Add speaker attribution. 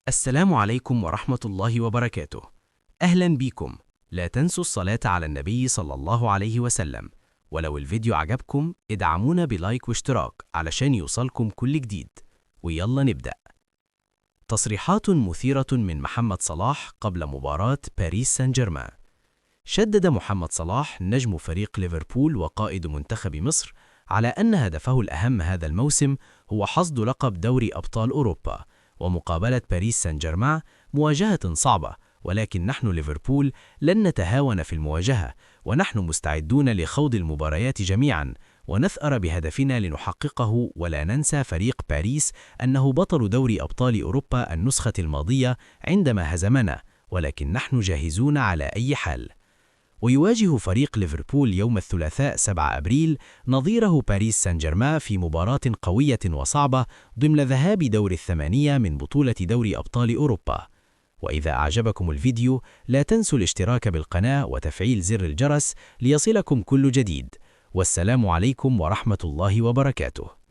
Speaker 1: السلام عليكم ورحمة الله وبركاته. أهلا بيكم. لا تنسوا الصلاة على النبي صلى الله عليه وسلم. ولو الفيديو عجبكم ادعمونا بلايك واشتراك علشان يوصلكم كل جديد. ويلا نبدأ. تصريحات مثيرة من محمد صلاح قبل مباراة باريس سان جيرمان. شدد محمد صلاح نجم فريق ليفربول وقائد منتخب مصر على أن هدفه الأهم هذا الموسم هو حصد لقب دوري أبطال أوروبا ومقابلة باريس سان جيرمان، مواجهة صعبة، ولكن نحن ليفربول لن نتهاون في المواجهة، ونحن مستعدون لخوض المباريات جميعا ونثأر بهدفنا لنحققه. ولا ننسى فريق باريس أنه بطل دوري أبطال أوروبا النسخة الماضية عندما هزمنا، ولكن نحن جاهزون على أي حال. ويواجه فريق ليفربول يوم الثلاثاء 7 أبريل نظيره باريس سان جيرمان في مباراة قوية وصعبة ضمن ذهاب دور الثمانية من بطولة دوري أبطال أوروبا. وإذا أعجبكم الفيديو لا تنسوا الاشتراك بالقناة وتفعيل زر الجرس ليصلكم كل جديد. والسلام عليكم ورحمة الله وبركاته.